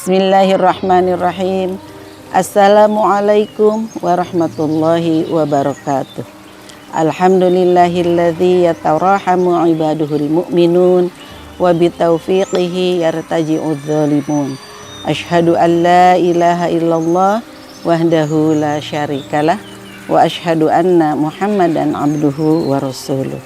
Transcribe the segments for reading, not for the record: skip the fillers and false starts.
Bismillahirrahmanirrahim. Assalamualaikum warahmatullahi wabarakatuh. Alhamdulillahilladzi yatarahamu ibaduhul mu'minun wa bitaufiqihi yartaji'udz zalimun. Asyhadu an la ilaha illallah wahdahu la syarikalah wa asyhadu anna Muhammadan abduhu wa rasuluh.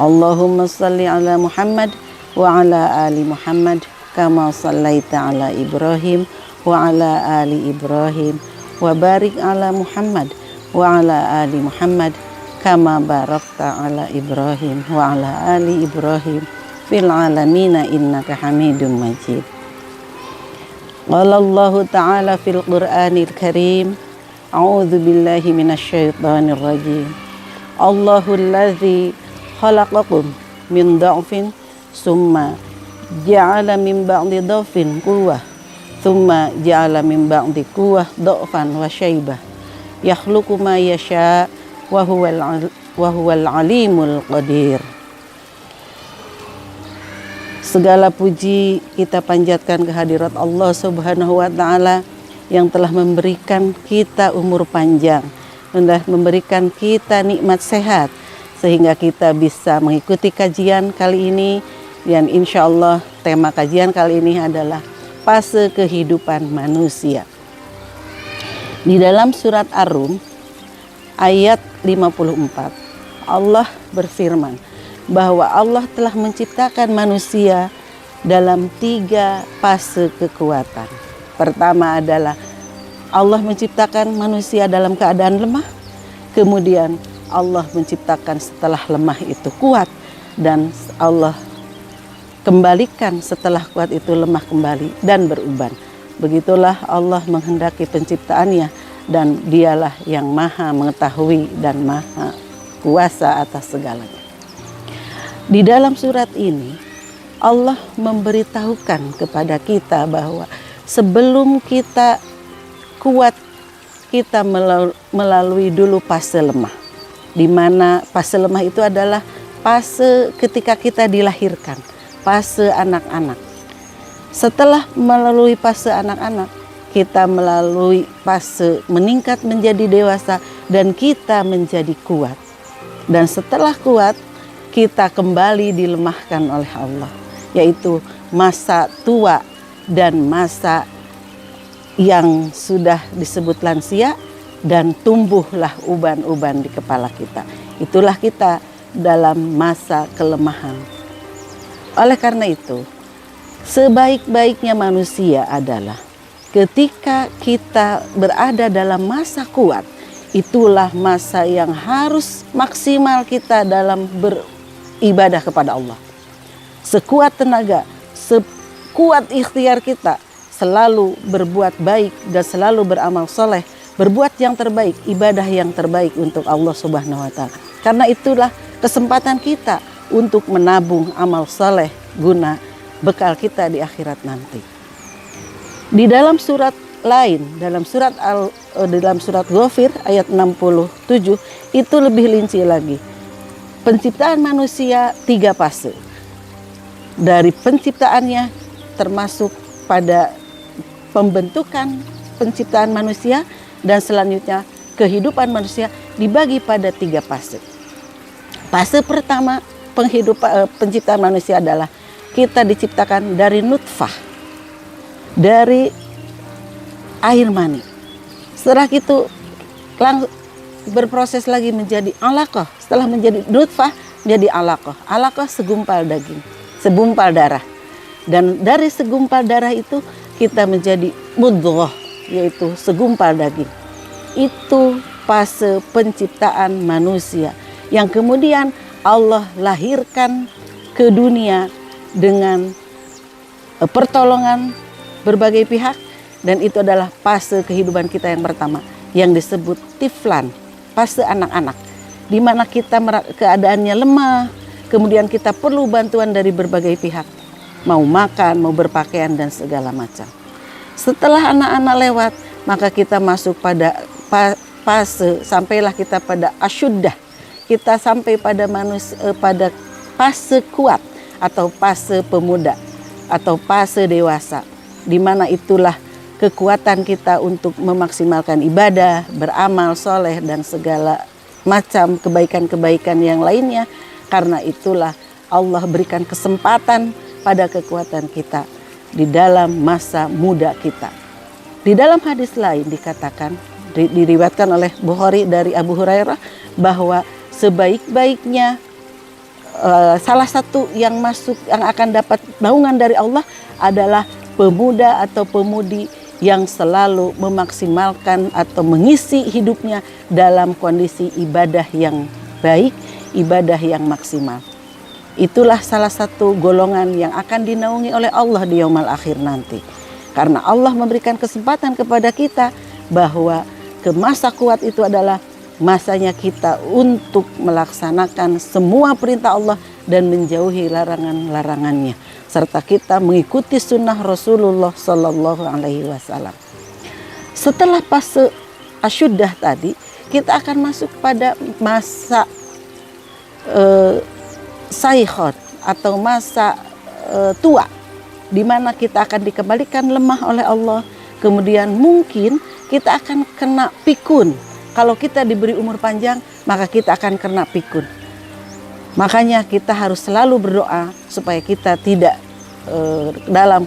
Allahumma shalli ala Muhammad wa ala ali Muhammad kama shallaita ala Ibrahim wa ala ali Ibrahim wa barik ala Muhammad wa ala ali Muhammad kama barakta ala Ibrahim wa ala ali Ibrahim fil alamina innaka Hamidum Majid. Qala Allah Ta'ala fil Qur'anil Karim, a'udzu billahi minasyaitonir rajim. Allahul ladzi khalaqakum min dha'fin summa ja'ala min ba'di dha'fin quwwah thumma ja'ala min ba'di quwwah dha'fan wa syaibah yakhluqu ma yasha wa huwal alimul qadir. Segala puji kita panjatkan kehadirat Allah Subhanahu wa taala yang telah memberikan kita umur panjang, telah memberikan kita nikmat sehat sehingga kita bisa mengikuti kajian kali ini. Dan insya Allah tema kajian kali ini adalah fase kehidupan manusia. Di dalam surat Ar-Rum ayat 54 Allah berfirman bahwa Allah telah menciptakan manusia dalam 3 fase kekuatan. Pertama adalah Allah menciptakan manusia dalam keadaan lemah. Kemudian Allah menciptakan setelah lemah itu kuat, dan Allah kembalikan setelah kuat itu lemah kembali dan beruban. Begitulah Allah menghendaki penciptaannya, dan dialah yang maha mengetahui dan maha kuasa atas segalanya. Di dalam surat ini Allah memberitahukan kepada kita bahwa sebelum kita kuat, kita melalui dulu fase lemah. Di mana fase lemah itu adalah fase ketika kita dilahirkan, fase anak-anak. Setelah melalui fase anak-anak, kita melalui fase meningkat menjadi dewasa dan kita menjadi kuat. Dan setelah kuat, kita kembali dilemahkan oleh Allah, yaitu masa tua dan masa yang sudah disebut lansia, dan tumbuhlah uban-uban di kepala kita. Itulah kita dalam masa kelemahan. Oleh karena itu, sebaik-baiknya manusia adalah ketika kita berada dalam masa kuat. Itulah masa yang harus maksimal kita dalam beribadah kepada Allah. Sekuat tenaga, sekuat ikhtiar kita, selalu berbuat baik dan selalu beramal soleh, berbuat yang terbaik, ibadah yang terbaik untuk Allah Subhanahu wa taala. Karena itulah kesempatan kita untuk menabung amal soleh guna bekal kita di akhirat nanti. Di dalam surat lain, dalam surat Ghafir ayat 67 itu lebih rinci lagi. Penciptaan manusia 3 fase. Dari penciptaannya termasuk pada pembentukan penciptaan manusia, dan selanjutnya kehidupan manusia dibagi pada 3 fase. Fase pertama penciptaan manusia adalah kita diciptakan dari nutfah, dari air mani. Setelah itu berproses lagi menjadi alaqah. Setelah menjadi nutfah menjadi alaqah. Alaqah segumpal daging, segumpal darah. Dan dari segumpal darah itu kita menjadi mudghah, yaitu segumpal daging. Itu fase penciptaan manusia yang kemudian Allah lahirkan ke dunia dengan pertolongan berbagai pihak, dan itu adalah fase kehidupan kita yang pertama yang disebut tiflan, fase anak-anak, di mana kita keadaannya lemah, kemudian kita perlu bantuan dari berbagai pihak, mau makan, mau berpakaian dan segala macam. Setelah anak-anak lewat, maka kita masuk pada fase, sampailah kita pada asyuddah. Kita sampai pada pada fase kuat atau fase pemuda atau fase dewasa. di mana itulah kekuatan kita untuk memaksimalkan ibadah, beramal soleh, dan segala macam kebaikan-kebaikan yang lainnya. Karena itulah Allah berikan kesempatan pada kekuatan kita di dalam masa muda kita. Di dalam hadis lain dikatakan, diriwayatkan oleh Bukhari dari Abu Hurairah, bahwa sebaik-baiknya salah satu yang akan dapat naungan dari Allah adalah pemuda atau pemudi yang selalu memaksimalkan atau mengisi hidupnya dalam kondisi ibadah yang baik, ibadah yang maksimal. Itulah salah satu golongan yang akan dinaungi oleh Allah di yaumul akhir nanti. Karena Allah memberikan kesempatan kepada kita bahwa ke masa kuat itu adalah masanya kita untuk melaksanakan semua perintah Allah dan menjauhi larangan-larangannya, serta kita mengikuti sunnah Rasulullah Sallallahu Alaihi Wasallam. Setelah fase asyuddah tadi, kita akan masuk pada masa saikhot atau masa tua, di mana kita akan dikembalikan lemah oleh Allah. Kemudian mungkin kita akan kena pikun. Kalau kita diberi umur panjang, maka kita akan kena pikun. Makanya kita harus selalu berdoa supaya kita tidak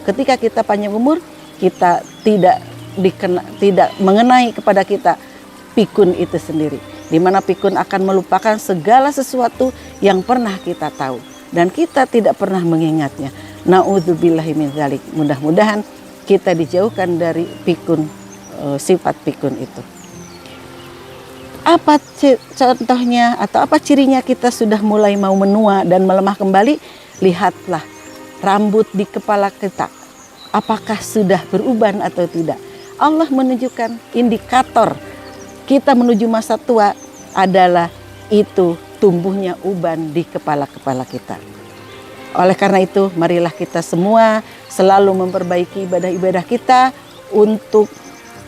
ketika kita panjang umur, kita tidak mengenai kepada kita pikun itu sendiri. Di mana pikun akan melupakan segala sesuatu yang pernah kita tahu dan kita tidak pernah mengingatnya. Na'udzubillahi min dzalik. Mudah-mudahan kita dijauhkan dari pikun, sifat pikun itu. Apa contohnya atau apa cirinya kita sudah mulai mau menua dan melemah kembali? Lihatlah rambut di kepala kita, apakah sudah beruban atau tidak. Allah menunjukkan indikator kita menuju masa tua adalah itu tumbuhnya uban di kepala-kepala kita. Oleh karena itu, marilah kita semua selalu memperbaiki ibadah-ibadah kita untuk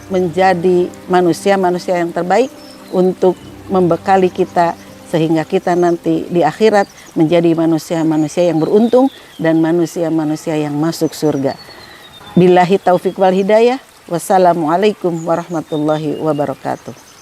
menjadi manusia-manusia yang terbaik, untuk membekali kita sehingga kita nanti di akhirat menjadi manusia-manusia yang beruntung dan manusia-manusia yang masuk surga. Billahi taufiq wal hidayah. Wassalamualaikum warahmatullahi wabarakatuh.